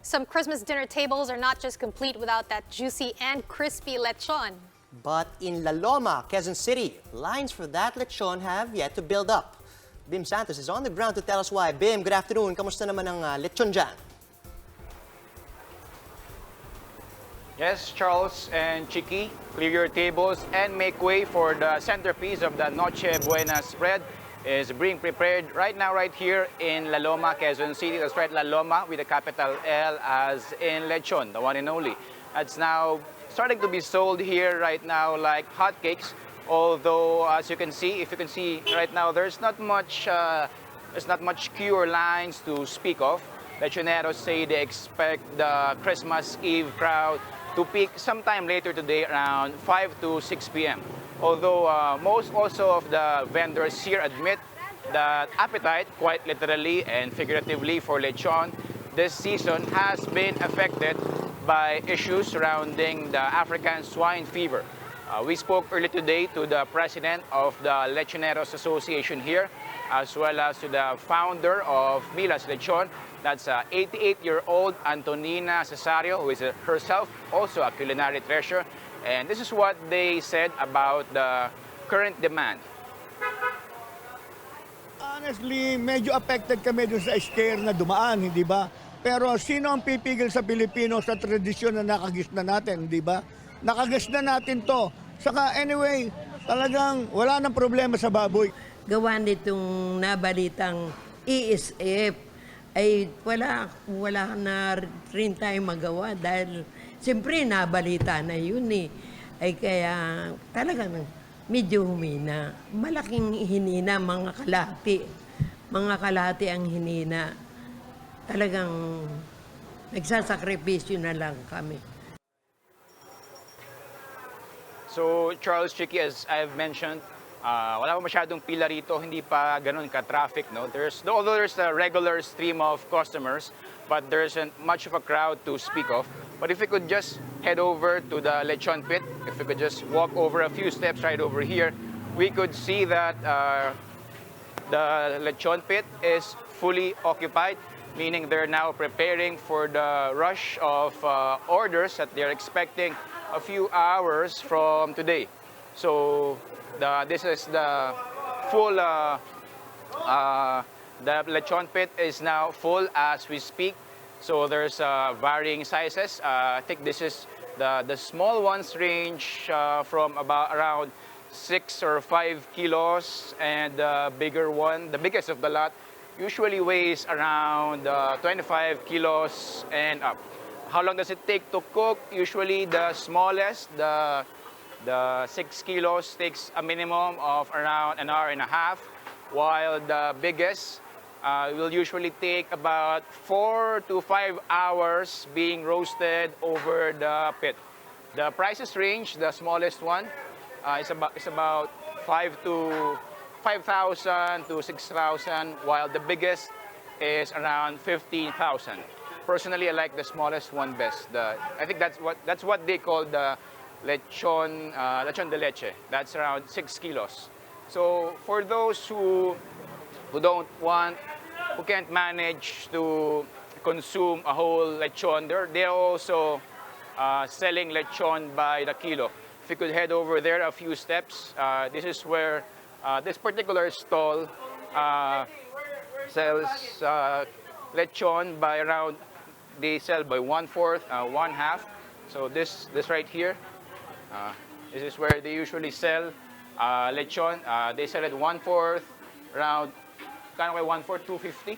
Some Christmas dinner tables are not just complete without that juicy and crispy lechon. But in La Loma, Quezon City, lines for that lechon have yet to build up. Bim Santos is on the ground to tell us why. Bim, good afternoon. Kamusta naman ang lechon dyan? Yes, Charles and Chiki, clear your tables and make way for the centerpiece of the Noche Buena spread is being prepared right now, right here in La Loma, Quezon City. That's right, La Loma with a capital L as in lechon, the one and only. It's now starting to be sold here right now like hotcakes. Although, as you can see, if you can see right now, there's not much queue or lines to speak of. Lechoneros say they expect the Christmas Eve crowd to peak sometime later today around 5 to 6 p.m. Although most also of the vendors here admit that appetite, quite literally and figuratively for lechon, this season has been affected by issues surrounding the African swine fever. We spoke earlier today to the president of the Lechoneros Association here, as well as to the founder of Mila's Lechon. That's 88-year-old Antonina Cesario, who is herself also a culinary treasure. And this is what they said about the current demand. Honestly, medyo affected kami doon sa scare na dumaan, hindi ba? Pero sino ang pipigil sa Pilipino sa tradisyon na nakagisna natin, hindi ba? Nakagisna natin to. Saka anyway, talagang wala nang problema sa baboy. Gawa nitong nabalitang ESF ay wala na rin tayong magawa dahil siyempre nabalita na yun eh. Ay kaya talagang medyo humina. Malaking hinina, mga kalahati. Mga kalahati ang hinina. Talagang nagsasakripisyo na lang kami. So, Charles, Chiki, as I've mentioned, wala pa masyadong pila rito, hindi pa ganun ka-traffic, no? Although there's a regular stream of customers, but there isn't much of a crowd to speak of. But if we could just head over to the lechon pit, if we could just walk over a few steps right over here, we could see that the lechon pit is fully occupied, meaning they're now preparing for the rush of orders that they're expecting a few hours from today. So this is the full, the lechon pit is now full as we speak. So there's varying sizes. I think this is the small ones range from about around 6 or 5 kilos, and the bigger one, the biggest of the lot, usually weighs around 25 kilos and up. How long does it take to cook? Usually the smallest, the 6 kilos takes a minimum of around an hour and a half, while the biggest will usually take about 4 to 5 hours being roasted over the pit. The prices range. The smallest one is about 5,000 to 6,000, while the biggest is around 15,000. Personally, I like the smallest one best. I think that's what they call the lechon de leche. That's around 6 kilos. So for those who can't manage to consume a whole lechon, they're also selling lechon by the kilo. If you could head over there a few steps, this is where this particular stall sells lechon by around. They sell by 1/4, 1/2. So this right here, this is where they usually sell lechon. They sell it 1/4, around, kind of like 1/4, 250,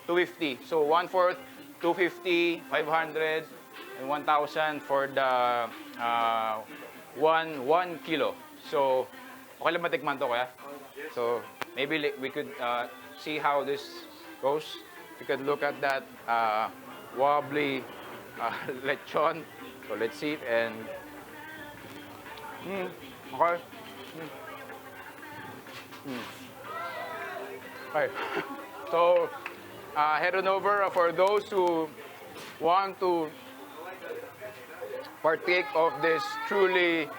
250. So 1/4, 250, 500, and 1,000 for the 1 kilo. So okay lang matikman to, kaya. So maybe we could see how this goes. We could look at that wobbly lechon. So let's see it. And okay. Okay. So head on over for those who want to partake of this truly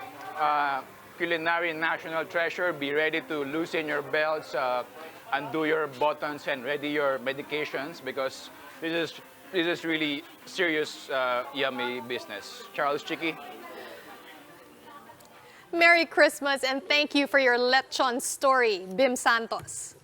culinary national treasure. Be ready to loosen your belts, undo your buttons, and ready your medications, because this is is really serious, yummy business. Charles, Chicky. Merry Christmas and thank you for your lechon story, Bim Santos.